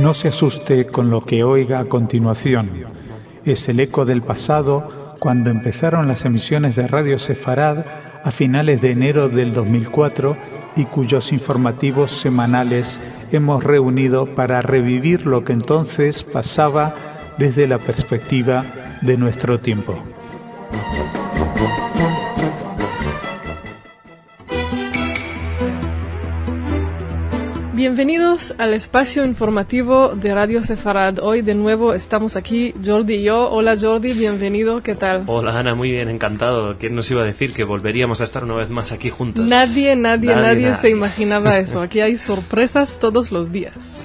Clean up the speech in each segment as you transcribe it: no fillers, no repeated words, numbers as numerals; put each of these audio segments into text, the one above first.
No se asuste con lo que oiga a continuación. Es el eco del pasado cuando empezaron las emisiones de Radio Sefarad a finales de enero del 2004 y cuyos informativos semanales hemos reunido para revivir lo que entonces pasaba desde la perspectiva de nuestro tiempo. Bienvenidos al espacio informativo de Radio Sefarad. Hoy de nuevo estamos aquí, Jordi y yo. Hola Jordi, bienvenido, ¿qué tal? Hola Ana, muy bien, encantado. ¿Quién nos iba a decir que volveríamos a estar una vez más aquí juntos? Nadie se imaginaba eso. Aquí hay sorpresas todos los días.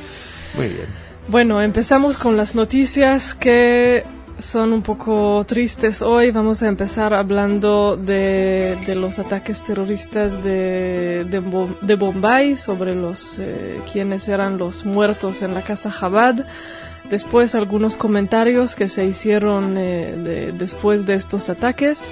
Muy bien. Bueno, empezamos con las noticias que son un poco tristes hoy. Vamos a empezar hablando de los ataques terroristas de Bombay, sobre quienes eran los muertos en la casa Chabad. Después algunos comentarios que se hicieron después de estos ataques.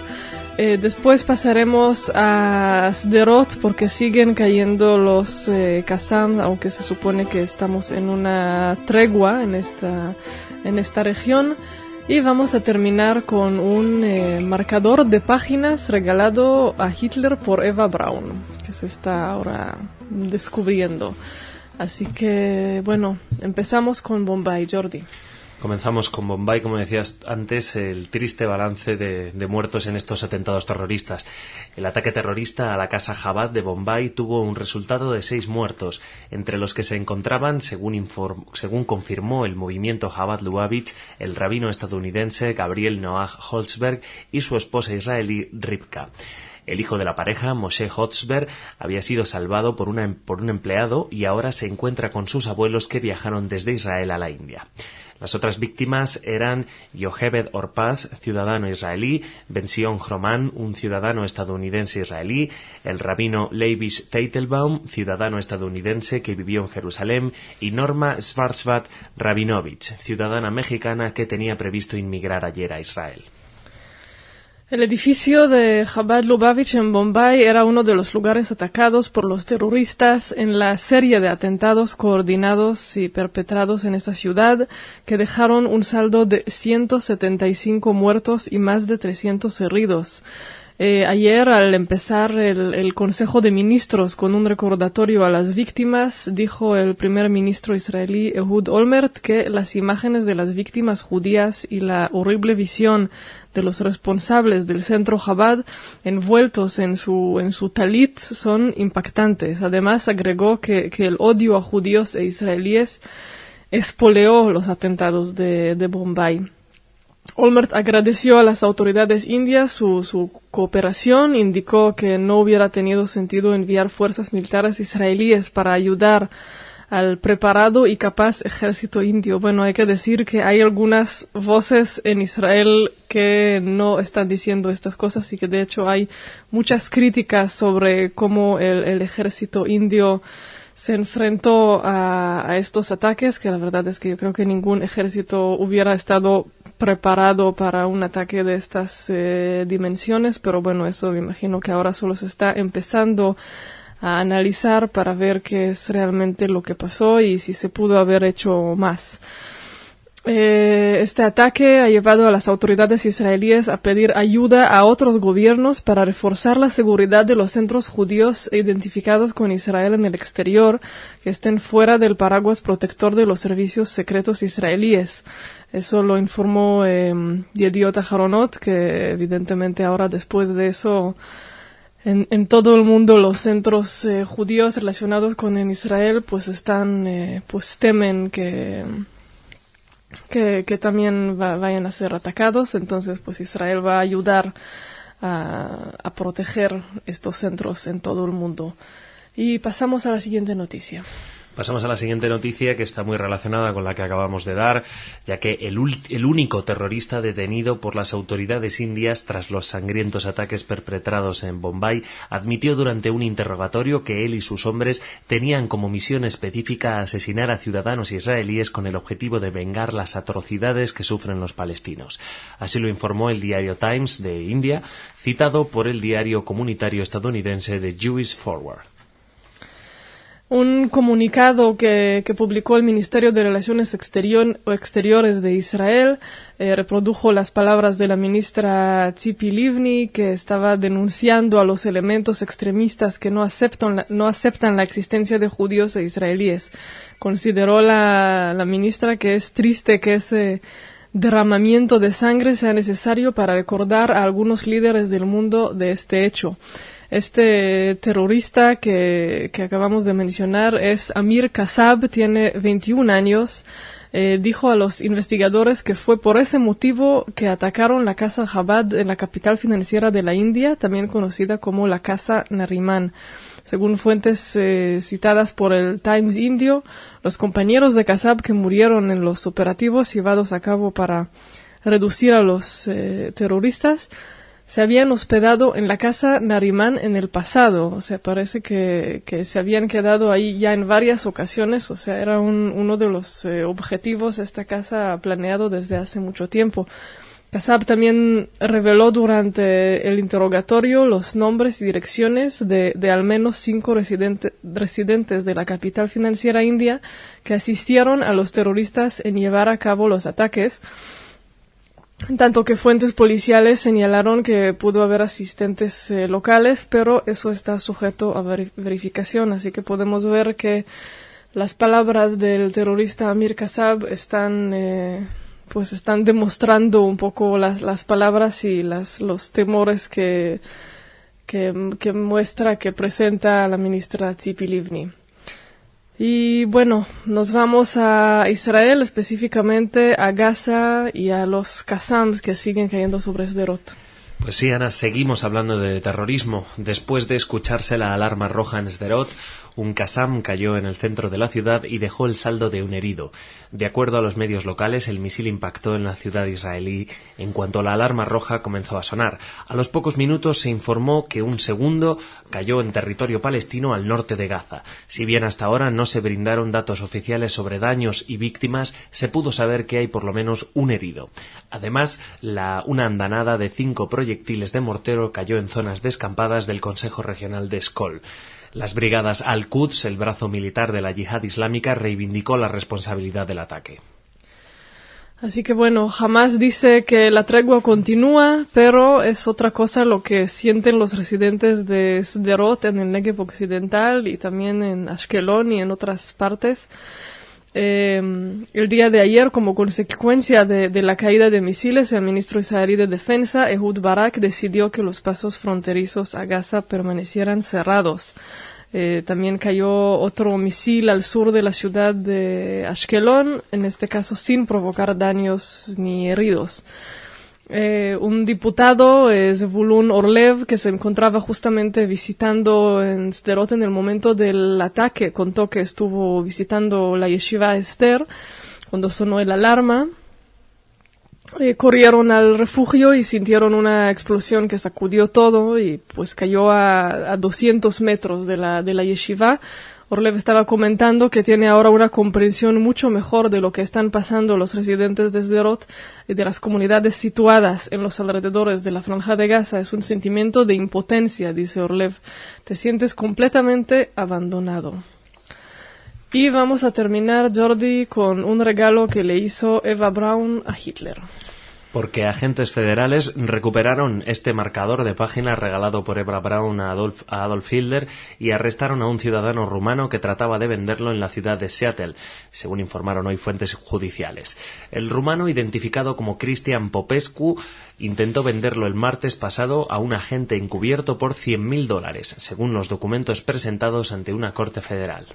Después pasaremos a Sderot porque siguen cayendo los Qassam, aunque se supone que estamos en una tregua en esta región. Y vamos a terminar con un marcador de páginas regalado a Hitler por Eva Braun, que se está ahora descubriendo. Así que, bueno, empezamos con Bombay, Jordi. Comenzamos con Bombay, como decías antes, el triste balance de muertos en estos atentados terroristas. El ataque terrorista a la casa Chabad de Bombay tuvo un resultado de 6 muertos, entre los que se encontraban, según confirmó el movimiento Chabad Lubavitch, el rabino estadounidense Gabriel Noah Holzberg y su esposa israelí Rivka. El hijo de la pareja, Moshe Holzberg, había sido salvado por un empleado y ahora se encuentra con sus abuelos que viajaron desde Israel a la India. Las otras víctimas eran Yocheved Orpaz, ciudadano israelí, Ben-Sion Hroman, un ciudadano estadounidense israelí, el rabino Levish Teitelbaum, ciudadano estadounidense que vivió en Jerusalén, y Norma Schwarzbad Rabinovich, ciudadana mexicana que tenía previsto inmigrar ayer a Israel. El edificio de Chabad Lubavitch en Bombay era uno de los lugares atacados por los terroristas en la serie de atentados coordinados y perpetrados en esta ciudad, que dejaron un saldo de 175 muertos y más de 300 heridos. Ayer, al empezar el Consejo de Ministros con un recordatorio a las víctimas, dijo el primer ministro israelí Ehud Olmert que las imágenes de las víctimas judías y la horrible visión de los responsables del centro Chabad envueltos en su talit son impactantes. Además, agregó que el odio a judíos e israelíes espoleó los atentados de Bombay. Olmert agradeció a las autoridades indias su cooperación, indicó que no hubiera tenido sentido enviar fuerzas militares israelíes para ayudar al preparado y capaz ejército indio. Bueno, hay que decir que hay algunas voces en Israel que no están diciendo estas cosas y que de hecho hay muchas críticas sobre cómo el ejército indio se enfrentó a estos ataques, que la verdad es que yo creo que ningún ejército hubiera estado preparado para un ataque de estas dimensiones, pero bueno, eso me imagino que ahora solo se está empezando a analizar para ver qué es realmente lo que pasó y si se pudo haber hecho más. Este ataque ha llevado a las autoridades israelíes a pedir ayuda a otros gobiernos para reforzar la seguridad de los centros judíos identificados con Israel en el exterior, que estén fuera del paraguas protector de los servicios secretos israelíes. Eso lo informó Yediot Aharonot, que evidentemente ahora después de eso en todo el mundo los centros judíos relacionados con Israel pues temen que también vayan a ser atacados. Entonces pues Israel va a ayudar a proteger estos centros en todo el mundo. Y pasamos a la siguiente noticia. Pasamos a la siguiente noticia, que está muy relacionada con la que acabamos de dar, ya que el único terrorista detenido por las autoridades indias tras los sangrientos ataques perpetrados en Bombay admitió durante un interrogatorio que él y sus hombres tenían como misión específica asesinar a ciudadanos israelíes con el objetivo de vengar las atrocidades que sufren los palestinos. Así lo informó el diario Times de India, citado por el diario comunitario estadounidense The Jewish Forward. Un comunicado que publicó el Ministerio de Relaciones Exteriores de Israel reprodujo las palabras de la ministra Tzipi Livni, que estaba denunciando a los elementos extremistas que no aceptan la existencia de judíos e israelíes. Consideró la ministra que es triste que ese derramamiento de sangre sea necesario para recordar a algunos líderes del mundo de este hecho. Este terrorista que acabamos de mencionar es Amir Kassab, tiene 21 años. Dijo a los investigadores que fue por ese motivo que atacaron la casa Chabad en la capital financiera de la India, también conocida como la casa Nariman. Según fuentes citadas por el Times indio, los compañeros de Kassab que murieron en los operativos llevados a cabo para reducir a los terroristas se habían hospedado en la casa Nariman en el pasado. O sea, parece que se habían quedado ahí ya en varias ocasiones. O sea, era uno de los objetivos de esta casa planeado desde hace mucho tiempo. Kassab también reveló durante el interrogatorio los nombres y direcciones de al menos 5 residentes de la capital financiera india que asistieron a los terroristas en llevar a cabo los ataques, tanto que fuentes policiales señalaron que pudo haber asistentes locales, pero eso está sujeto a verificación, así que podemos ver que las palabras del terrorista Amir Kassab están demostrando un poco las palabras y los temores que muestra, que presenta la ministra Tzipi Livni. Y bueno, nos vamos a Israel, específicamente a Gaza y a los Qassams que siguen cayendo sobre Sderot. Pues sí, Ana, seguimos hablando de terrorismo. Después de escucharse la alarma roja en Sderot, un Qassam cayó en el centro de la ciudad y dejó el saldo de un herido. De acuerdo a los medios locales, el misil impactó en la ciudad israelí en cuanto la alarma roja comenzó a sonar. A los pocos minutos se informó que un segundo cayó en territorio palestino al norte de Gaza. Si bien hasta ahora no se brindaron datos oficiales sobre daños y víctimas, se pudo saber que hay por lo menos un herido. Además, una andanada de 5 proyectiles de mortero cayó en zonas descampadas del Consejo Regional de Eshkol. Las brigadas Al-Quds, el brazo militar de la Yihad Islámica, reivindicó la responsabilidad del ataque. Así que bueno, Hamas dice que la tregua continúa, pero es otra cosa lo que sienten los residentes de Sderot en el Negev occidental y también en Ashkelon y en otras partes. El día de ayer, como consecuencia de la caída de misiles, el ministro israelí de Defensa, Ehud Barak, decidió que los pasos fronterizos a Gaza permanecieran cerrados. También cayó otro misil al sur de la ciudad de Ashkelon, en este caso sin provocar daños ni heridos. Un diputado, Zvulun Orlev, que se encontraba justamente visitando en Sderot en el momento del ataque, contó que estuvo visitando la yeshiva Esther cuando sonó el alarma. Corrieron al refugio y sintieron una explosión que sacudió todo y pues cayó a 200 metros de la yeshiva. Orlev estaba comentando que tiene ahora una comprensión mucho mejor de lo que están pasando los residentes de Sderot y de las comunidades situadas en los alrededores de la Franja de Gaza. Es un sentimiento de impotencia, dice Orlev. Te sientes completamente abandonado. Y vamos a terminar, Jordi, con un regalo que le hizo Eva Braun a Hitler. Porque agentes federales recuperaron este marcador de página regalado por Eva Braun a Adolf Hitler y arrestaron a un ciudadano rumano que trataba de venderlo en la ciudad de Seattle, según informaron hoy fuentes judiciales. El rumano, identificado como Cristian Popescu, intentó venderlo el martes pasado a un agente encubierto por $100.000, según los documentos presentados ante una corte federal.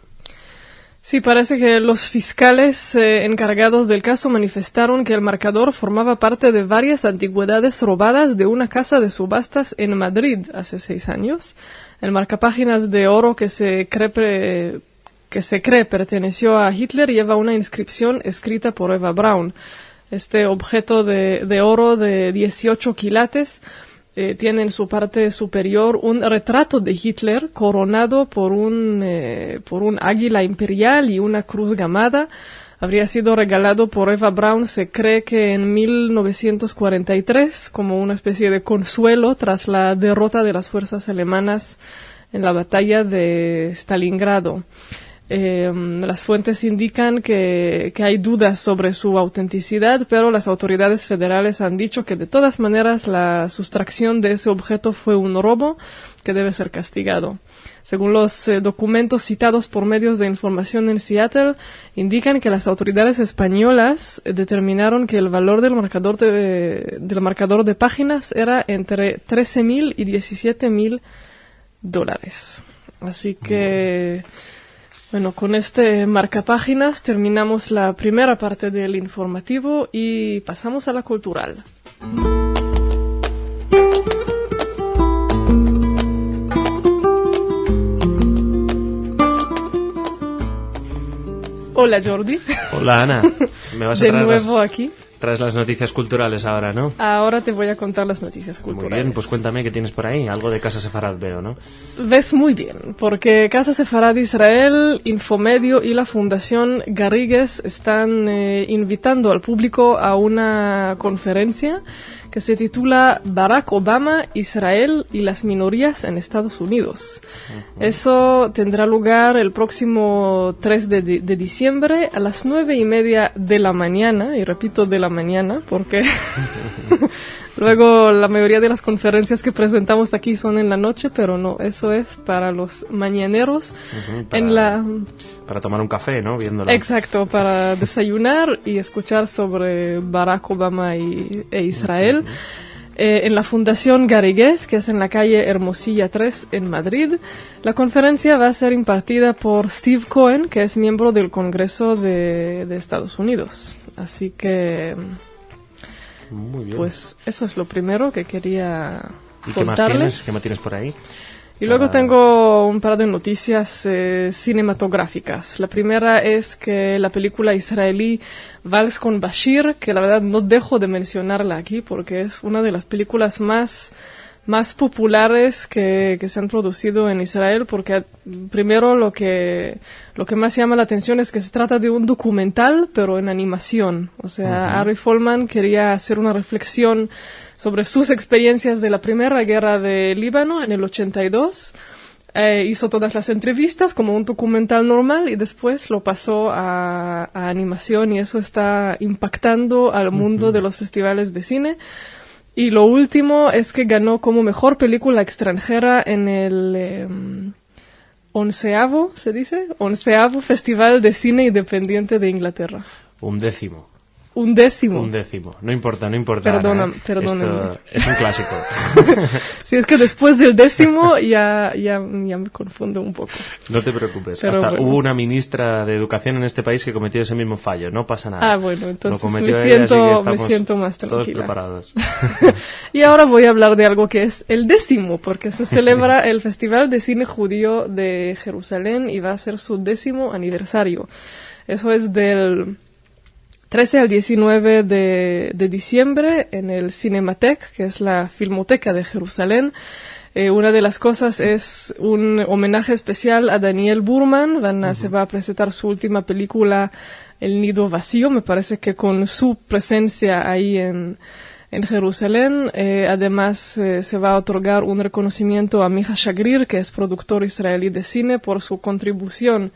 Sí, parece que los fiscales encargados del caso manifestaron que el marcador formaba parte de varias antigüedades robadas de una casa de subastas en Madrid hace 6 años. El marcapáginas de oro que se cree perteneció a Hitler lleva una inscripción escrita por Eva Braun. Este objeto de oro de 18 quilates tiene en su parte superior un retrato de Hitler coronado por un águila imperial y una cruz gamada. Habría sido regalado por Eva Braun, se cree que en 1943, como una especie de consuelo tras la derrota de las fuerzas alemanas en la batalla de Stalingrado. Las fuentes indican que hay dudas sobre su autenticidad, pero las autoridades federales han dicho que de todas maneras la sustracción de ese objeto fue un robo que debe ser castigado. Según los documentos citados por medios de información en Seattle, indican que las autoridades españolas determinaron que el valor del marcador de páginas era entre $13,000 y $17,000. Así que, bueno, con este marcapáginas terminamos la primera parte del informativo y pasamos a la cultural. Hola, Jordi. Hola, Ana. ¿Me vas a de traer nuevo aquí? Traes las noticias culturales ahora, ¿no? Ahora te voy a contar las noticias culturales. Muy bien, pues cuéntame qué tienes por ahí. Algo de Casa Sefarad veo, ¿no? Ves muy bien, porque Casa Sefarad Israel, Infomedio y la Fundación Garrigues están invitando al público a una conferencia que se titula Barack Obama, Israel y las minorías en Estados Unidos. Eso tendrá lugar el próximo 3 de diciembre a las 9:30 de la mañana, y repito de la mañana, porque luego la mayoría de las conferencias que presentamos aquí son en la noche, pero no, eso es para los mañaneros. Para tomar un café, ¿no? Viéndola. Exacto, para desayunar y escuchar sobre Barack Obama e Israel. En la Fundación Garrigues, que es en la calle Hermosilla 3 en Madrid. La conferencia va a ser impartida por Steve Cohen, que es miembro del Congreso de Estados Unidos. Así que, muy bien, pues eso es lo primero que quería ¿Y contarles. qué más tienes por ahí? Y luego tengo un par de noticias cinematográficas. La primera es que la película israelí Vals con Bashir, que la verdad no dejo de mencionarla aquí porque es una de las películas más populares que se han producido en Israel, porque primero lo que más llama la atención es que se trata de un documental, pero en animación. O sea, Ari Folman quería hacer una reflexión sobre sus experiencias de la Primera Guerra de Líbano en el 82. Hizo todas las entrevistas como un documental normal y después lo pasó a animación, y eso está impactando al mundo de los festivales de cine. Y lo último es que ganó como mejor película extranjera en el 11º Festival de Cine Independiente de Inglaterra. 11º. 11º. No importa. Perdóname. Esto es un clásico. Sí, es que después del 10º ya me confundo un poco. No te preocupes. Pero Hasta bueno, hubo una ministra de Educación en este país que cometió ese mismo fallo. No pasa nada. Ah, bueno, entonces me ella, siento más tranquila. Todos preparados. Y ahora voy a hablar de algo que es el 10º, porque se celebra el Festival de Cine Judío de Jerusalén y va a ser su 10º aniversario. Eso es del 13 al 19 de diciembre en el Cinematheque, que es la Filmoteca de Jerusalén. Una de las cosas es un homenaje especial a Daniel Burman. Se va a presentar su última película, El Nido Vacío, me parece que con su presencia ahí en Jerusalén. Además, se va a otorgar un reconocimiento a Micha Shagrir, que es productor israelí de cine, por su contribución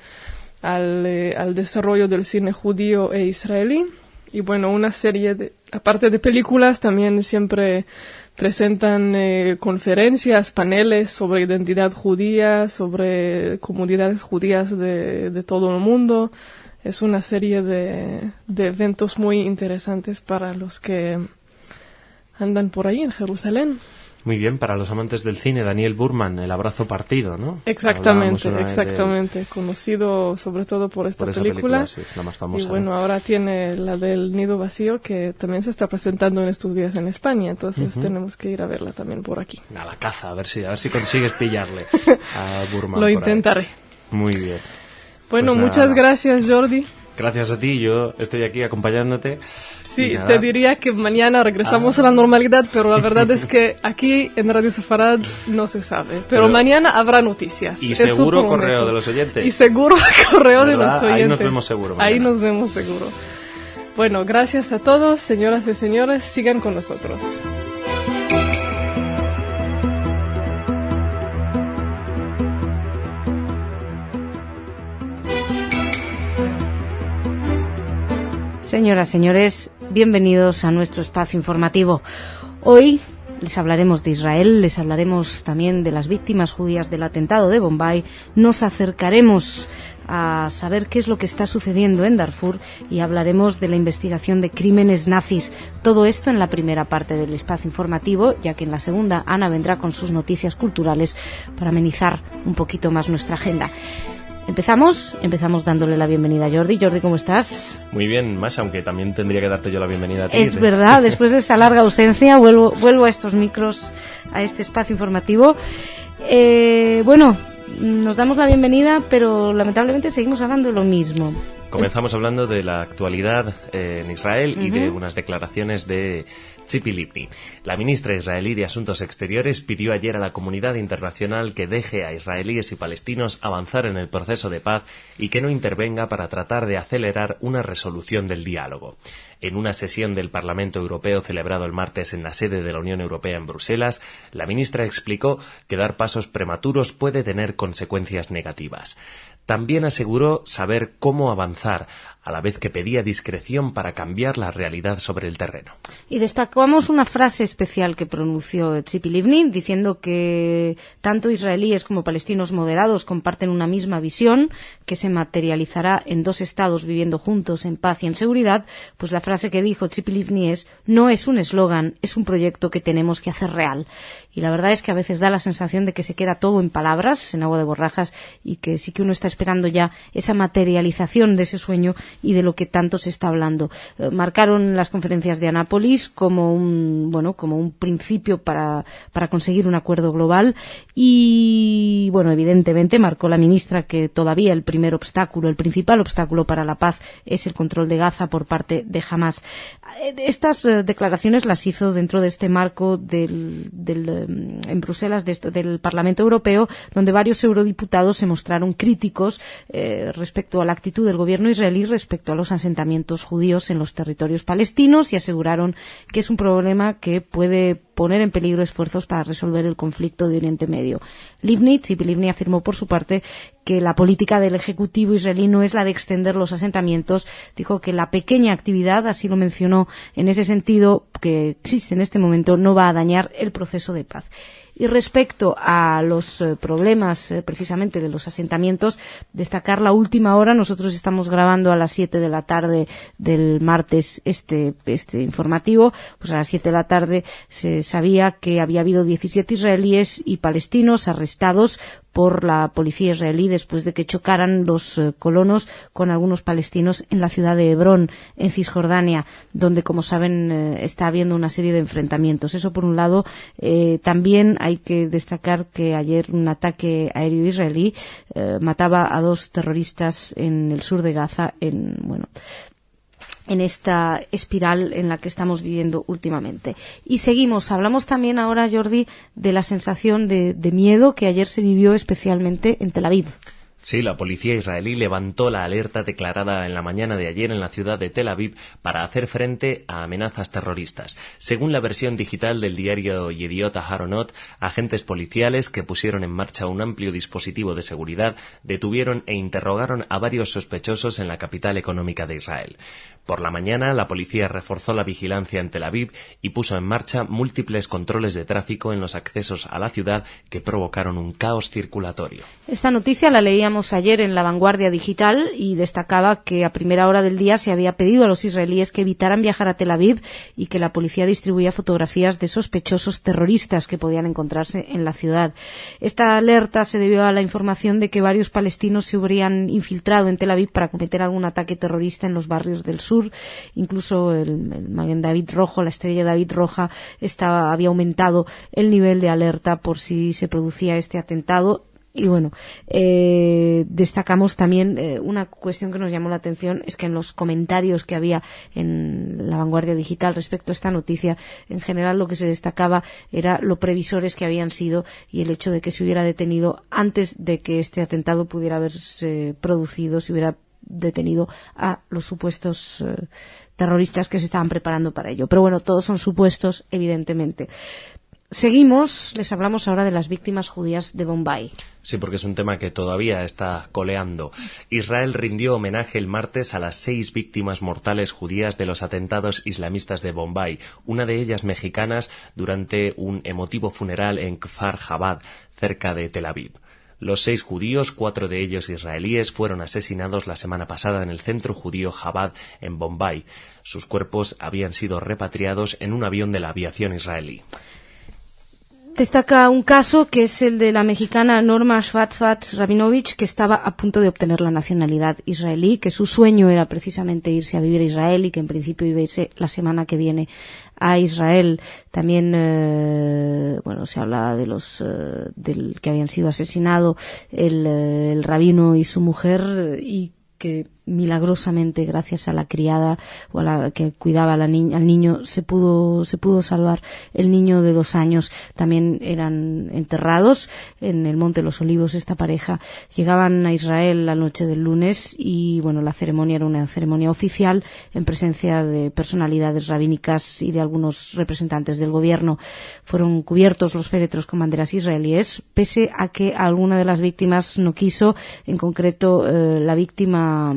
al desarrollo del cine judío e israelí. Y bueno, una serie aparte de películas, también siempre presentan conferencias, paneles sobre identidad judía, sobre comunidades judías de todo el mundo. Es una serie de eventos muy interesantes para los que andan por ahí en Jerusalén. Muy bien, para los amantes del cine, Daniel Burman, El abrazo partido, ¿no? Exactamente. Conocido sobre todo por esta película. Sí, es la más famosa. Y bueno, ahora tiene la del Nido Vacío, que también se está presentando en estos días en España, entonces tenemos que ir a verla también por aquí. A la caza, a ver si consigues pillarle a Burman. Lo intentaré. Muy bien. Bueno, pues muchas gracias, Jordi. Gracias a ti, yo estoy aquí acompañándote. Sí, te diría que mañana regresamos a la normalidad, pero la verdad es que aquí en Radio Sefarad no se sabe. Pero mañana habrá noticias. Y seguro correo de los oyentes. Y seguro correo de los oyentes. Ahí nos vemos seguro. Mañana. Ahí nos vemos seguro. Bueno, gracias a todos, señoras y señores, sigan con nosotros. Señoras, señores, bienvenidos a nuestro espacio informativo. Hoy les hablaremos de Israel, les hablaremos también de las víctimas judías del atentado de Bombay, nos acercaremos a saber qué es lo que está sucediendo en Darfur y hablaremos de la investigación de crímenes nazis. Todo esto en la primera parte del espacio informativo, ya que en la segunda Ana vendrá con sus noticias culturales para amenizar un poquito más nuestra agenda. Empezamos dándole la bienvenida a Jordi. Jordi, ¿cómo estás? Muy bien, Masha, aunque también tendría que darte yo la bienvenida a ti. Es verdad, después de esta larga ausencia vuelvo a estos micros, a este espacio informativo. Bueno, nos damos la bienvenida, pero lamentablemente seguimos hablando de lo mismo. Comenzamos hablando de la actualidad en Israel y de unas declaraciones de Tzipi Livni. La ministra israelí de Asuntos Exteriores pidió ayer a la comunidad internacional que deje a israelíes y palestinos avanzar en el proceso de paz y que no intervenga para tratar de acelerar una resolución del diálogo. En una sesión del Parlamento Europeo celebrado el martes en la sede de la Unión Europea en Bruselas, la ministra explicó que dar pasos prematuros puede tener consecuencias negativas. También aseguró saber cómo avanzar, a la vez que pedía discreción para cambiar la realidad sobre el terreno. Y destacamos una frase especial que pronunció Tzipi Livni, diciendo que tanto israelíes como palestinos moderados comparten una misma visión, que se materializará en dos estados viviendo juntos en paz y en seguridad. Pues la frase que dijo Tzipi Livni es: no es un eslogan, es un proyecto que tenemos que hacer real. Y la verdad es que a veces da la sensación de que se queda todo en palabras, en agua de borrajas, y que sí que uno está esperando ya esa materialización de ese sueño y de lo que tanto se está hablando. Marcaron las conferencias de Anápolis como un principio para conseguir un acuerdo global y, evidentemente marcó la ministra que todavía el principal obstáculo para la paz es el control de Gaza por parte de Hamás. Estas declaraciones las hizo dentro de este marco en Bruselas del Parlamento Europeo, donde varios eurodiputados se mostraron críticos respecto a la actitud del gobierno israelí respecto a los asentamientos judíos en los territorios palestinos y aseguraron que es un problema que puede poner en peligro esfuerzos para resolver el conflicto de Oriente Medio. Tzipi Livni afirmó por su parte que la política del Ejecutivo israelí no es la de extender los asentamientos. Dijo que la pequeña actividad, así lo mencionó en ese sentido, que existe en este momento, no va a dañar el proceso de paz. Y respecto a los problemas precisamente de los asentamientos, destacar la última hora. Nosotros estamos grabando a las 7 de la tarde del martes este informativo. Pues a las 7 de la tarde se sabía que había habido 17 israelíes y palestinos arrestados por la policía israelí después de que chocaran los colonos con algunos palestinos en la ciudad de Hebrón, en Cisjordania, donde, como saben, está habiendo una serie de enfrentamientos. Eso por un lado. También hay que destacar que ayer un ataque aéreo israelí mataba a 2 terroristas en el sur de Gaza, en esta espiral en la que estamos viviendo últimamente. Y hablamos también ahora, Jordi, de la sensación de miedo que ayer se vivió especialmente en Tel Aviv. Sí, la policía israelí levantó la alerta declarada en la mañana de ayer en la ciudad de Tel Aviv para hacer frente a amenazas terroristas. Según la versión digital del diario Yediot Aharonot, agentes policiales que pusieron en marcha un amplio dispositivo de seguridad detuvieron e interrogaron a varios sospechosos en la capital económica de Israel. Por la mañana, la policía reforzó la vigilancia en Tel Aviv y puso en marcha múltiples controles de tráfico en los accesos a la ciudad que provocaron un caos circulatorio. Esta noticia la leíamos ayer en La Vanguardia Digital y destacaba que a primera hora del día se había pedido a los israelíes que evitaran viajar a Tel Aviv y que la policía distribuía fotografías de sospechosos terroristas que podían encontrarse en la ciudad. Esta alerta se debió a la información de que varios palestinos se habrían infiltrado en Tel Aviv para cometer algún ataque terrorista en los barrios del sur. Incluso el Maguen David rojo, la estrella David roja, había aumentado el nivel de alerta por si se producía este atentado. Y destacamos también una cuestión que nos llamó la atención, es que en los comentarios que había en La Vanguardia Digital respecto a esta noticia, en general lo que se destacaba era lo previsores que habían sido y el hecho de que se hubiera detenido antes de que este atentado pudiera haberse producido, se hubiera detenido a los supuestos terroristas que se estaban preparando para ello. Pero todos son supuestos, evidentemente. Seguimos, les hablamos ahora de las víctimas judías de Bombay. Sí, porque es un tema que todavía está coleando. Israel rindió homenaje el martes a las 6 víctimas mortales judías de los atentados islamistas de Bombay, una de ellas mexicanas, durante un emotivo funeral en Kfar Chabad, cerca de Tel Aviv. Los 6 judíos, 4 de ellos israelíes, fueron asesinados la semana pasada en el centro judío Chabad, en Bombay. Sus cuerpos habían sido repatriados en un avión de la aviación israelí. Destaca un caso que es el de la mexicana Norma Schwarzbach Rabinovich, que estaba a punto de obtener la nacionalidad israelí, que su sueño era precisamente irse a vivir a Israel y que en principio iba a irse la semana que viene a Israel. También, se habla de los del que habían sido asesinados el rabino y su mujer, y que milagrosamente, gracias a la criada o a la que cuidaba al niño, se pudo salvar el niño de 2 años. También eran enterrados en el Monte de los Olivos. Esta pareja llegaban a Israel la noche del lunes y la ceremonia era una ceremonia oficial en presencia de personalidades rabínicas y de algunos representantes del gobierno. Fueron cubiertos los féretros con banderas israelíes, pese a que alguna de las víctimas no quiso. En concreto, la víctima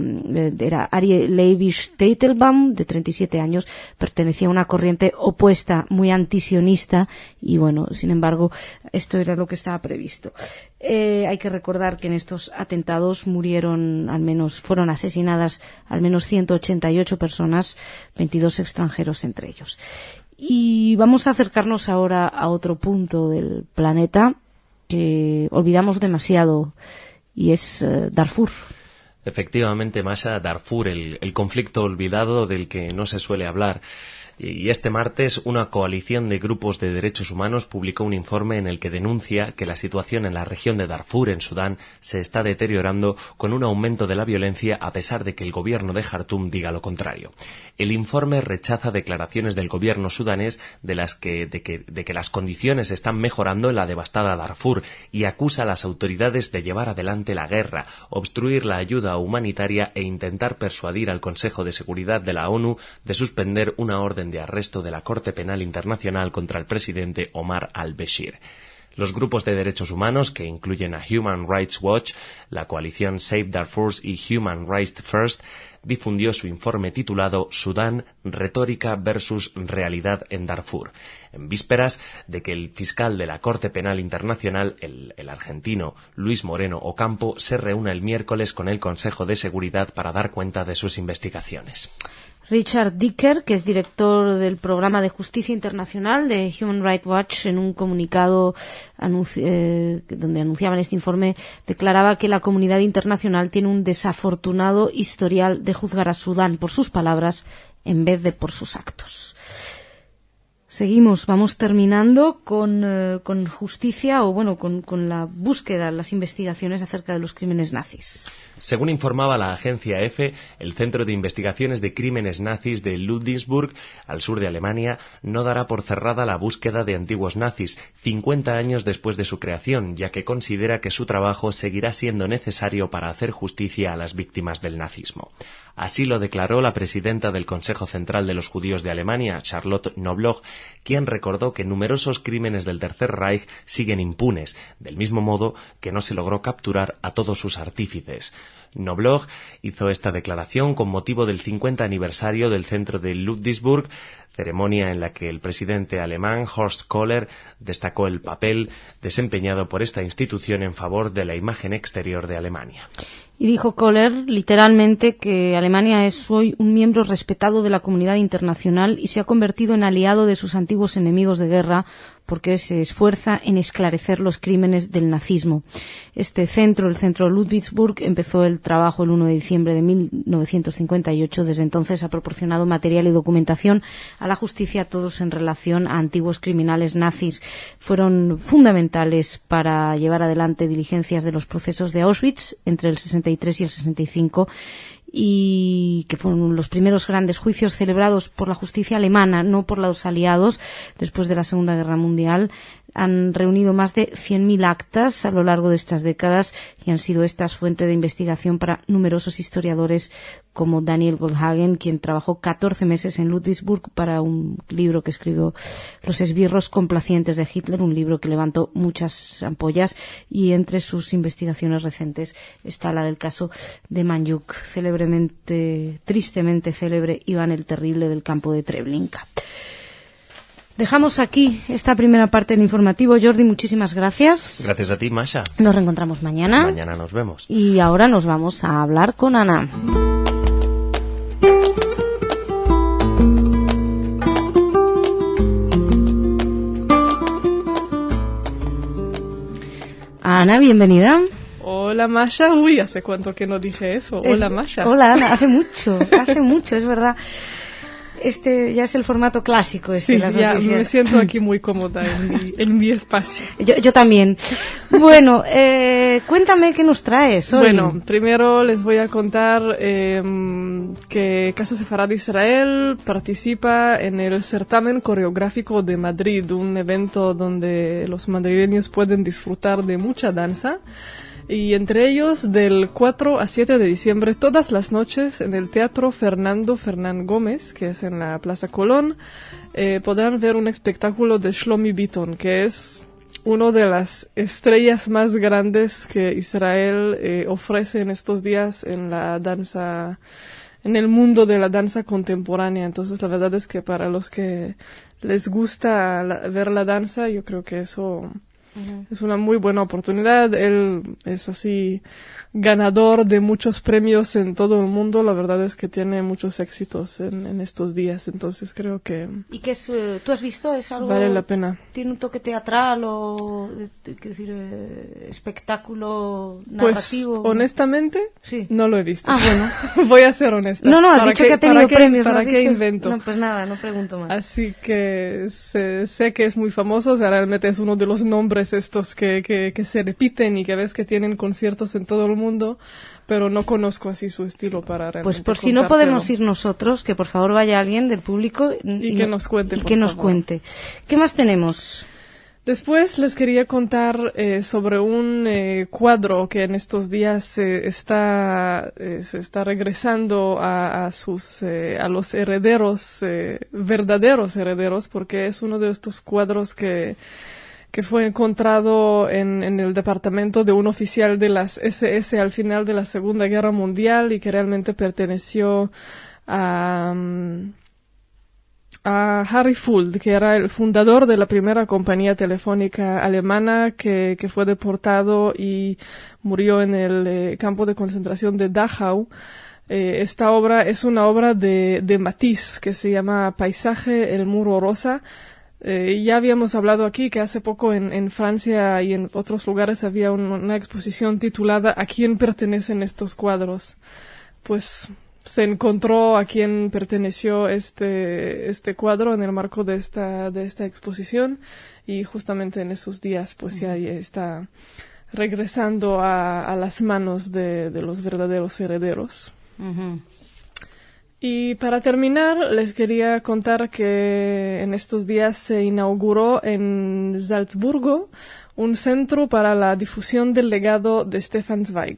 era Arie Leivish Teitelbaum, de 37 años, pertenecía a una corriente opuesta, muy antisionista, y sin embargo, esto era lo que estaba previsto. Hay que recordar que en estos atentados fueron asesinadas al menos 188 personas, 22 extranjeros entre ellos. Y vamos a acercarnos ahora a otro punto del planeta que olvidamos demasiado, y es Darfur. Efectivamente, Masha, Darfur, el conflicto olvidado del que no se suele hablar. Y este martes una coalición de grupos de derechos humanos publicó un informe en el que denuncia que la situación en la región de Darfur, en Sudán, se está deteriorando con un aumento de la violencia, a pesar de que el gobierno de Jartum diga lo contrario. El informe rechaza declaraciones del gobierno sudanés de que las condiciones están mejorando en la devastada Darfur, y acusa a las autoridades de llevar adelante la guerra, obstruir la ayuda humanitaria e intentar persuadir al Consejo de Seguridad de la ONU de suspender una orden de arresto de la Corte Penal Internacional contra el presidente Omar al-Bashir. Los grupos de derechos humanos, que incluyen a Human Rights Watch, la coalición Save Darfur y Human Rights First, difundió su informe titulado Sudán, retórica versus realidad en Darfur, en vísperas de que el fiscal de la Corte Penal Internacional, el argentino Luis Moreno Ocampo, se reúna el miércoles con el Consejo de Seguridad para dar cuenta de sus investigaciones. Richard Dicker, que es director del Programa de Justicia Internacional de Human Rights Watch, en un comunicado donde anunciaban este informe, declaraba que la comunidad internacional tiene un desafortunado historial de juzgar a Sudán por sus palabras en vez de por sus actos. Seguimos, vamos terminando con justicia con la búsqueda, las investigaciones acerca de los crímenes nazis. Según informaba la agencia EFE, el Centro de Investigaciones de Crímenes Nazis de Ludwigsburg, al sur de Alemania, no dará por cerrada la búsqueda de antiguos nazis, 50 años después de su creación, ya que considera que su trabajo seguirá siendo necesario para hacer justicia a las víctimas del nazismo. Así lo declaró la presidenta del Consejo Central de los Judíos de Alemania, Charlotte Knobloch, quien recordó que numerosos crímenes del Tercer Reich siguen impunes, del mismo modo que no se logró capturar a todos sus artífices. Knobloch hizo esta declaración con motivo del 50 aniversario del centro de Ludwigsburg, ceremonia en la que el presidente alemán Horst Kohler destacó el papel desempeñado por esta institución en favor de la imagen exterior de Alemania. Y dijo Kohler literalmente que Alemania es hoy un miembro respetado de la comunidad internacional y se ha convertido en aliado de sus antiguos enemigos de guerra, porque se esfuerza en esclarecer los crímenes del nazismo. Este centro, el centro Ludwigsburg, empezó el trabajo el 1 de diciembre de 1958. Desde entonces ha proporcionado material y documentación a la justicia, todos en relación a antiguos criminales nazis. Fueron fundamentales para llevar adelante diligencias de los procesos de Auschwitz entre el 63 y el 65, y que fueron los primeros grandes juicios celebrados por la justicia alemana, no por los aliados, después de la Segunda Guerra Mundial. han reunido más de 100.000 actas a lo largo de estas décadas y han sido estas fuente de investigación para numerosos historiadores como Daniel Goldhagen, quien trabajó 14 meses en Ludwigsburg para un libro que escribió Los esbirros complacientes de Hitler, un libro que levantó muchas ampollas, y entre sus investigaciones recientes está la del caso de Manyuk, tristemente célebre Iván el Terrible del campo de Treblinka. Dejamos aquí esta primera parte del informativo. Jordi, muchísimas gracias. Gracias a ti, Masha. Nos reencontramos mañana. Mañana nos vemos. Y ahora nos vamos a hablar con Ana. Ana, bienvenida. Hola, Masha. Uy, ¿hace cuánto que no dije eso? Hola, Masha. Hola, Ana. Hace mucho, es verdad. Este ya es el formato clásico. Sí, ya me siento aquí muy cómoda en mi espacio. Yo también. Bueno, cuéntame qué nos traes hoy. Bueno, primero les voy a contar que Casa Sefarad de Israel participa en el certamen coreográfico de Madrid, un evento donde los madrileños pueden disfrutar de mucha danza. Y entre ellos, del 4 a 7 de diciembre, todas las noches, en el Teatro Fernando Fernán Gómez, que es en la Plaza Colón, podrán ver un espectáculo de Shlomi Bitton, que es una de las estrellas más grandes que Israel ofrece en estos días en la danza, en el mundo de la danza contemporánea. Entonces, la verdad es que para los que les gusta ver la danza, yo creo que eso es una muy buena oportunidad. Él es así ganador de muchos premios en todo el mundo. La verdad es que tiene muchos éxitos en estos días. Entonces creo que... ¿Y qué es, tú has visto? ¿Es algo... Vale la pena. ¿Tiene un toque teatral o espectáculo narrativo? Pues honestamente sí. No lo he visto. Ah, bueno. Voy a ser honesta. No, has dicho que ha tenido premios. ¿Para qué invento? No, pues nada, no pregunto más. Así que sé que es muy famoso. O sea, realmente es uno de los nombres estos que se repiten y que ves que tienen conciertos en todo el mundo, pero no conozco así su estilo para realmente pues por si no podemos ir nosotros, que por favor vaya alguien del público y que nos cuente. Cuente. ¿Qué más tenemos? Después les quería contar sobre un cuadro que en estos días se está regresando a los herederos, verdaderos herederos, porque es uno de estos cuadros que fue encontrado en el departamento de un oficial de las SS al final de la Segunda Guerra Mundial y que realmente perteneció a Harry Fuld, que era el fundador de la primera compañía telefónica alemana que fue deportado y murió en el campo de concentración de Dachau. Esta obra es una obra de Matisse que se llama Paisaje, el muro rosa. Ya habíamos hablado aquí que hace poco en Francia y en otros lugares había una exposición titulada ¿A quién pertenecen estos cuadros? Pues se encontró a quién perteneció este cuadro en el marco de esta exposición y justamente en esos días pues ya está regresando a las manos de los verdaderos herederos. Uh-huh. Y para terminar, les quería contar que en estos días se inauguró en Salzburgo un centro para la difusión del legado de Stefan Zweig.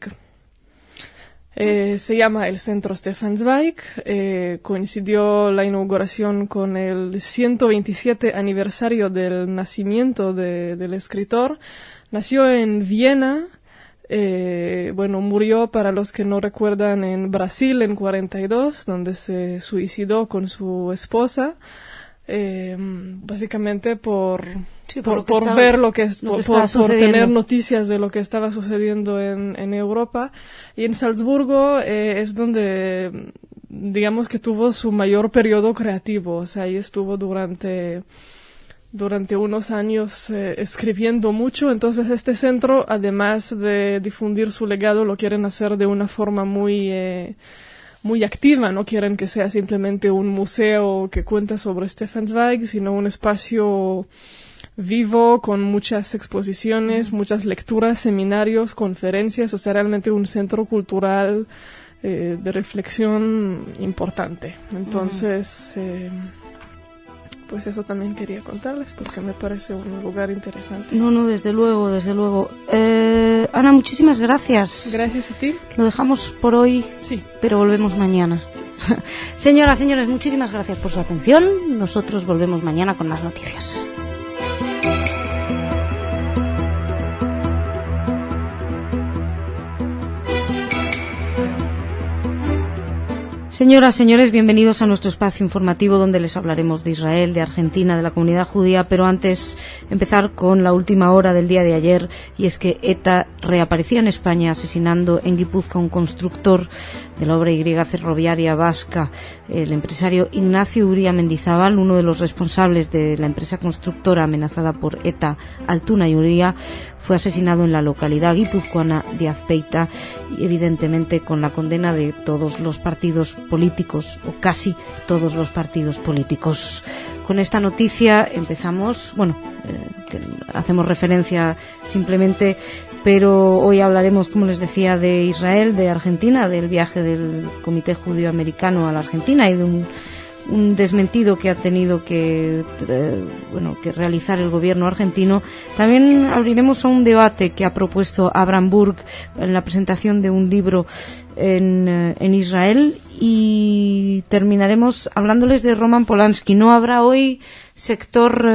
Se llama el Centro Stefan Zweig. Coincidió la inauguración con el 127 aniversario del nacimiento del escritor. Nació en Viena. Murió, para los que no recuerdan, en Brasil en 42, donde se suicidó con su esposa, básicamente por ver por tener noticias de lo que estaba sucediendo en Europa. Y en Salzburgo es donde, digamos que tuvo su mayor periodo creativo. O sea, ahí estuvo durante unos años escribiendo mucho. Entonces este centro, además de difundir su legado, lo quieren hacer de una forma muy activa. No quieren que sea simplemente un museo que cuenta sobre Stefan Zweig, sino un espacio vivo con muchas exposiciones, muchas lecturas, seminarios, conferencias. O sea, realmente un centro cultural de reflexión importante. Entonces pues eso también quería contarles porque me parece un lugar interesante. No, desde luego, desde luego. Ana, muchísimas gracias. Gracias a ti. Lo dejamos por hoy, sí, pero volvemos mañana. Sí. Señoras, señores, muchísimas gracias por su atención. Nosotros volvemos mañana con más noticias. Señoras, señores, bienvenidos a nuestro espacio informativo donde les hablaremos de Israel, de Argentina, de la comunidad judía, pero antes empezar con la última hora del día de ayer, y es que ETA reaparecía en España asesinando en Guipúzcoa a un constructor de la obra Y ferroviaria vasca, el empresario Ignacio Uría Mendizábal, uno de los responsables de la empresa constructora amenazada por ETA, Altuna y Uría, fue asesinado en la localidad guipuzcoana de Azpeita, y evidentemente con la condena de todos los partidos políticos, o casi todos los partidos políticos. Con esta noticia empezamos, hacemos referencia simplemente, pero hoy hablaremos, como les decía, de Israel, de Argentina, del viaje del Comité Judío Americano a la Argentina y de un desmentido que ha tenido que realizar el gobierno argentino. También abriremos a un debate que ha propuesto Abraham Burg en la presentación de un libro en Israel, y terminaremos hablándoles de Roman Polanski. No habrá hoy sector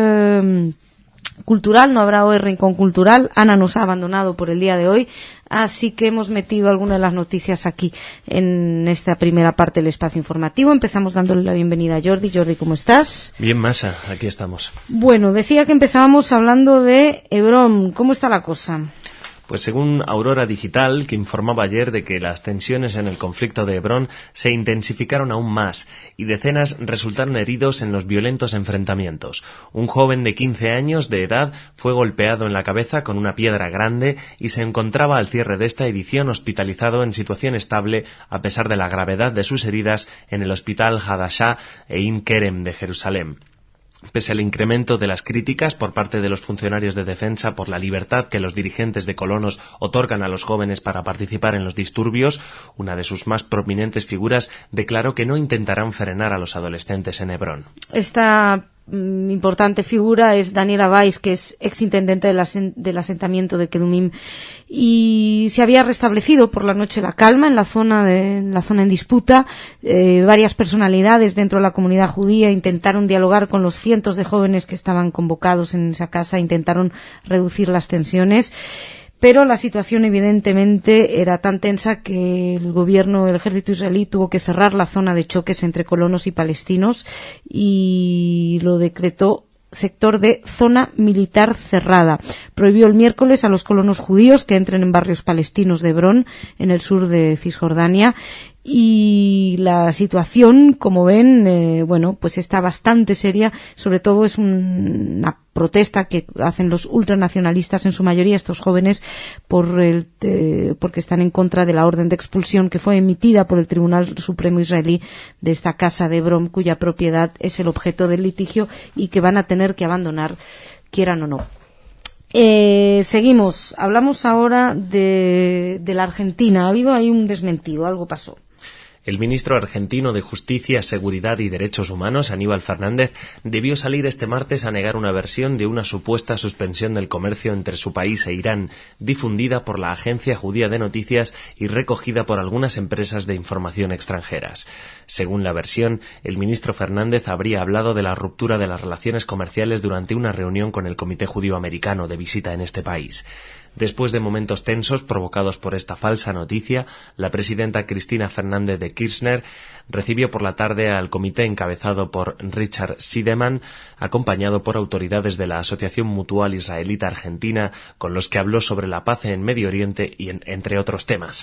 cultural, no habrá hoy rincón cultural. Ana nos ha abandonado por el día de hoy, así que hemos metido algunas de las noticias aquí en esta primera parte del espacio informativo. Empezamos dándole la bienvenida a Jordi. Jordi, ¿cómo estás? Bien, Masa, aquí estamos. Bueno, decía que empezábamos hablando de Hebrón. ¿Cómo está la cosa? Pues según Aurora Digital, que informaba ayer de que las tensiones en el conflicto de Hebrón se intensificaron aún más y decenas resultaron heridos en los violentos enfrentamientos. Un joven de 15 años de edad fue golpeado en la cabeza con una piedra grande y se encontraba al cierre de esta edición hospitalizado en situación estable a pesar de la gravedad de sus heridas en el hospital Hadassah Ein Kerem de Jerusalén. Pese al incremento de las críticas por parte de los funcionarios de defensa por la libertad que los dirigentes de colonos otorgan a los jóvenes para participar en los disturbios, una de sus más prominentes figuras declaró que no intentarán frenar a los adolescentes en Hebrón. Esta importante figura es Daniela Weiss, que es exintendente del asentamiento de Kedumim, y se había restablecido por la noche la calma en la zona en disputa. Varias personalidades dentro de la comunidad judía intentaron dialogar con los cientos de jóvenes que estaban convocados en esa casa, intentaron reducir las tensiones. Pero la situación evidentemente era tan tensa que el ejército israelí tuvo que cerrar la zona de choques entre colonos y palestinos y lo decretó sector de zona militar cerrada. Prohibió el miércoles a los colonos judíos que entren en barrios palestinos de Hebrón, en el sur de Cisjordania. Y la situación, como ven, pues está bastante seria. Sobre todo es una protesta que hacen los ultranacionalistas, en su mayoría estos jóvenes, porque están en contra de la orden de expulsión que fue emitida por el Tribunal Supremo israelí de esta casa de Hebrón, cuya propiedad es el objeto del litigio y que van a tener que abandonar, quieran o no. Seguimos. Hablamos ahora de la Argentina. Ha habido ahí un desmentido, algo pasó. El ministro argentino de Justicia, Seguridad y Derechos Humanos, Aníbal Fernández, debió salir este martes a negar una versión de una supuesta suspensión del comercio entre su país e Irán, difundida por la Agencia Judía de Noticias y recogida por algunas empresas de información extranjeras. Según la versión, el ministro Fernández habría hablado de la ruptura de las relaciones comerciales durante una reunión con el Comité Judío Americano de visita en este país. Después de momentos tensos provocados por esta falsa noticia, la presidenta Cristina Fernández de Kirchner recibió por la tarde al comité encabezado por Richard Siedemann, acompañado por autoridades de la Asociación Mutual Israelita Argentina, con los que habló sobre la paz en Medio Oriente y entre otros temas.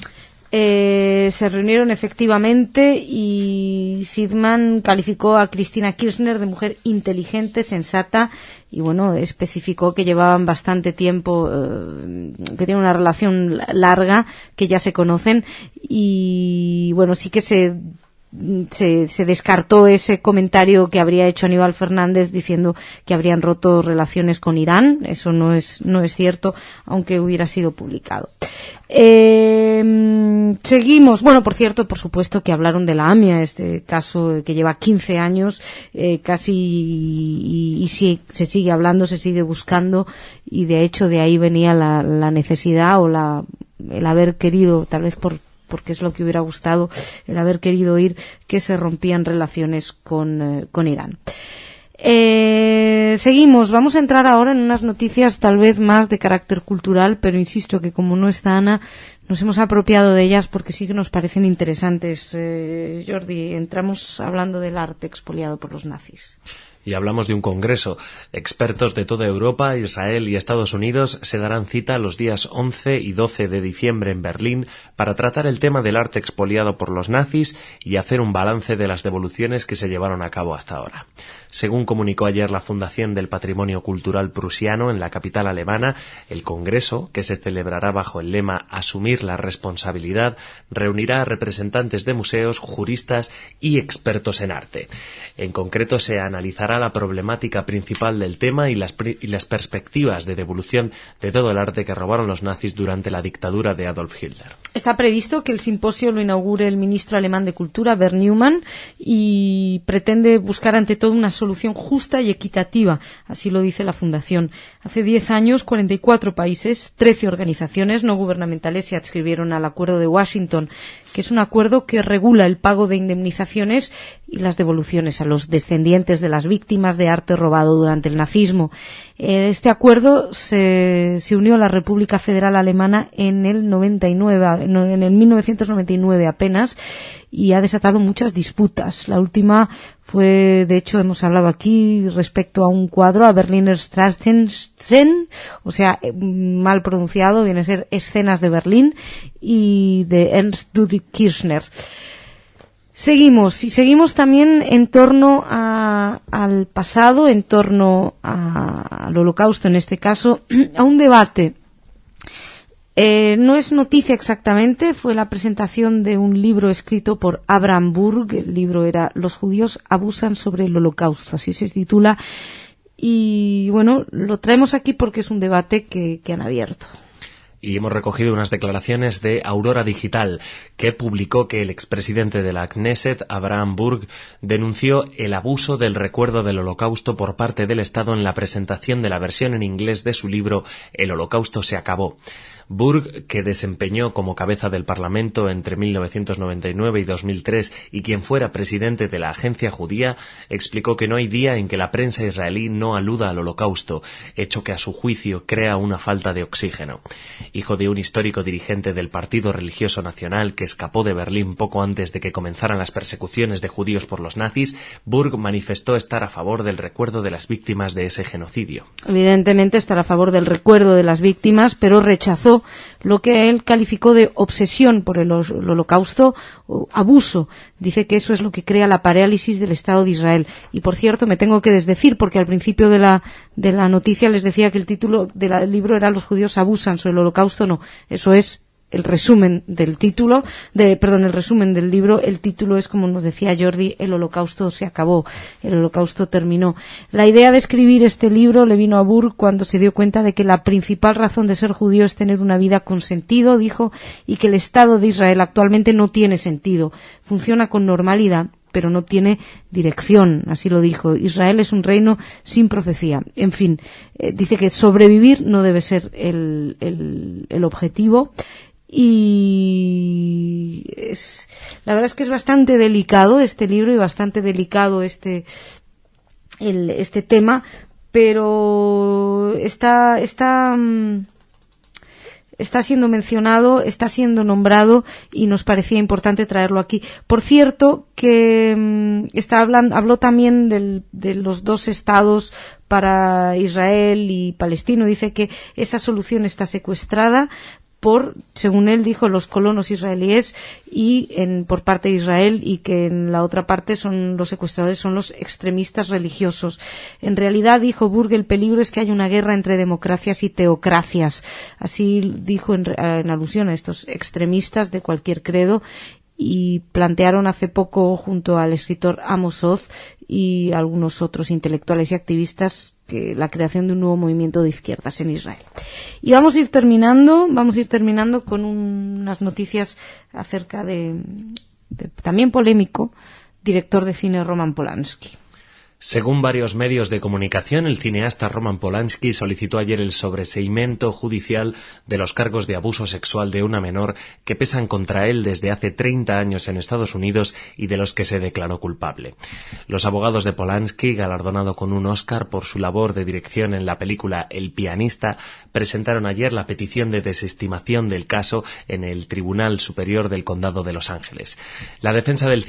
Se reunieron efectivamente y Siedemann calificó a Cristina Kirchner de mujer inteligente, sensata y especificó que llevaban bastante tiempo, que tienen una relación larga, que ya se conocen y sí que se descartó ese comentario que habría hecho Aníbal Fernández diciendo que habrían roto relaciones con Irán. Eso no es cierto, aunque hubiera sido publicado. Seguimos. Hablamos ahora de la Argentina. Ha habido ahí un desmentido, algo pasó. El ministro argentino de Justicia, Seguridad y Derechos Humanos, Aníbal Fernández, debió salir este martes a negar una versión de una supuesta suspensión del comercio entre su país e Irán, difundida por la Agencia Judía de Noticias y recogida por algunas empresas de información extranjeras. Según la versión, el ministro Fernández habría hablado de la ruptura de las relaciones comerciales durante una reunión con el Comité Judío Americano de visita en este país. Seguimos. Bueno, por cierto, por supuesto que hablaron de la AMIA, este caso que lleva 15 años casi y se sigue hablando, se sigue buscando, y de hecho de ahí venía la necesidad o el haber querido, tal vez porque es lo que hubiera gustado, el haber querido oír que se rompían relaciones con Irán. Seguimos, vamos a entrar ahora en unas noticias tal vez más de carácter cultural, pero insisto que como no está Ana, nos hemos apropiado de ellas porque sí que nos parecen interesantes. Jordi, entramos hablando del arte expoliado por los nazis. Y hablamos de un congreso. Expertos de toda Europa, Israel y Estados Unidos se darán cita los días 11 y 12 de diciembre en Berlín para tratar el tema del arte expoliado por los nazis y hacer un balance de las devoluciones que se llevaron a cabo hasta ahora. Según comunicó ayer la Fundación del Patrimonio Cultural Prusiano en la capital alemana, el congreso, que se celebrará bajo el lema Asumir la responsabilidad, reunirá a representantes de museos, juristas y expertos en arte. En concreto, se analizará la problemática principal del tema y las perspectivas de devolución de todo el arte que robaron los nazis durante la dictadura de Adolf Hitler. Está previsto que el simposio lo inaugure el ministro alemán de Cultura, Bernd Neumann, y pretende buscar ante todo una solución justa y equitativa, así lo dice la Fundación. Hace 10 años, 44 países, 13 organizaciones no gubernamentales se adscribieron al Acuerdo de Washington, que es un acuerdo que regula el pago de indemnizaciones y las devoluciones a los descendientes de las víctimas de arte robado durante el nazismo. Este acuerdo se unió a la República Federal Alemana en el 1999 apenas, y ha desatado muchas disputas. La última fue, de hecho, hemos hablado aquí respecto a un cuadro, a Berliner Straßen, o sea, mal pronunciado, viene a ser Escenas de Berlín, y de Ernst Ludwig Kirchner. Seguimos también en torno al pasado, en torno al Holocausto, en este caso, a un debate. No es noticia exactamente, fue la presentación de un libro escrito por Abraham Burg. El libro era Los judíos abusan sobre el Holocausto, así se titula. Y bueno, lo traemos aquí porque es un debate que han abierto. Y hemos recogido unas declaraciones de Aurora Digital, que publicó que el expresidente de la Knesset, Abraham Burg, denunció el abuso del recuerdo del Holocausto por parte del Estado en la presentación de la versión en inglés de su libro El Holocausto se acabó. Burg, que desempeñó como cabeza del Parlamento entre 1999 y 2003 y quien fuera presidente de la Agencia Judía, explicó que no hay día en que la prensa israelí no aluda al Holocausto, hecho que a su juicio crea una falta de oxígeno. Hijo de un histórico dirigente del Partido Religioso Nacional que escapó de Berlín poco antes de que comenzaran las persecuciones de judíos por los nazis, Burg manifestó estar a favor del recuerdo de las víctimas de ese genocidio. Evidentemente estar a favor del recuerdo de las víctimas, pero rechazó lo que él calificó de obsesión por el Holocausto o abuso. Dice que eso es lo que crea la parálisis del Estado de Israel. Y por cierto, me tengo que desdecir porque al principio de la noticia les decía que el título del libro era Los judíos abusan sobre el Holocausto. No, eso es el resumen del el resumen del libro. El título es, como nos decía Jordi, El Holocausto se acabó, el Holocausto terminó. La idea de escribir este libro le vino a Burg cuando se dio cuenta de que la principal razón de ser judío es tener una vida con sentido, dijo, y que el Estado de Israel actualmente no tiene sentido. Funciona con normalidad, pero no tiene dirección, así lo dijo. Israel es un reino sin profecía. En fin, dice que sobrevivir no debe ser el objetivo. Y la verdad es que es bastante delicado este libro y bastante delicado este tema, pero está siendo mencionado, está siendo nombrado y nos parecía importante traerlo aquí. Por cierto, que habló también de los dos estados para Israel y Palestina. Dice que esa solución está secuestrada por, según él dijo, los colonos israelíes por parte de Israel, y que en la otra parte los secuestradores son los extremistas religiosos. En realidad, dijo Burg, el peligro es que haya una guerra entre democracias y teocracias. Así dijo en alusión a estos extremistas de cualquier credo. y plantearon hace poco junto al escritor Amos Oz y algunos otros intelectuales y activistas la creación de un nuevo movimiento de izquierdas en Israel. Y vamos a ir terminando con unas noticias acerca de también polémico director de cine Roman Polanski. Según varios medios de comunicación, el cineasta Roman Polanski solicitó ayer el sobreseimiento judicial de los cargos de abuso sexual de una menor que pesan contra él desde hace 30 años en Estados Unidos y de los que se declaró culpable. Los abogados de Polanski, galardonado con un Oscar por su labor de dirección en la película El pianista, presentaron ayer la petición de desestimación del caso en el Tribunal Superior del Condado de Los Ángeles. La defensa del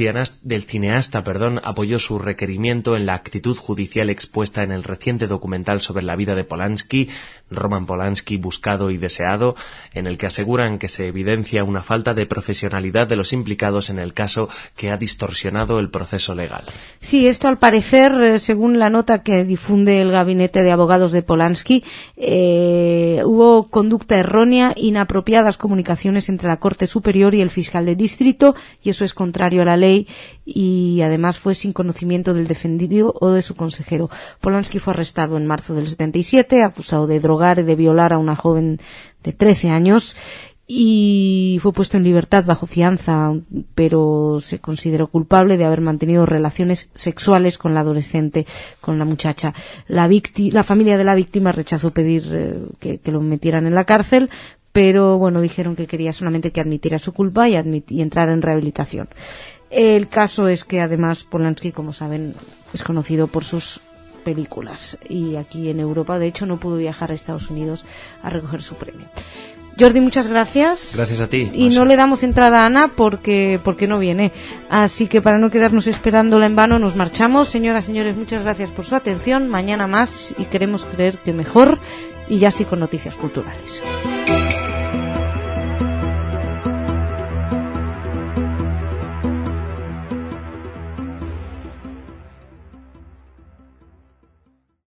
cineasta apoyó su requerimiento en la actitud judicial expuesta en el reciente documental sobre la vida de Polanski, Roman Polanski buscado y deseado, en el que aseguran que se evidencia una falta de profesionalidad de los implicados en el caso que ha distorsionado el proceso legal. Sí, esto al parecer, según la nota que difunde el gabinete de abogados de Polanski, hubo conducta errónea, inapropiadas comunicaciones entre la Corte Superior y el fiscal de distrito, y eso es contrario a la ley, y además fue sin conocimiento del defendido o de su consejero. Polanski fue arrestado en marzo del 77, acusado de drogar y de violar a una joven de 13 años, y fue puesto en libertad bajo fianza, pero se consideró culpable de haber mantenido relaciones sexuales con la adolescente, con la muchacha. La familia de la víctima rechazó pedir que lo metieran en la cárcel, pero bueno, dijeron que quería solamente que admitiera su culpa y entrar en rehabilitación. El caso es que además Polanski, como saben, es conocido por sus películas, y aquí en Europa, de hecho, no pudo viajar a Estados Unidos a recoger su premio. Jordi, muchas gracias. Gracias a ti. Y no le damos entrada a Ana porque no viene. Así que para no quedarnos esperándola en vano, nos marchamos. Señoras, señores, muchas gracias por su atención. Mañana más, y queremos creer que mejor, y ya sí con noticias culturales.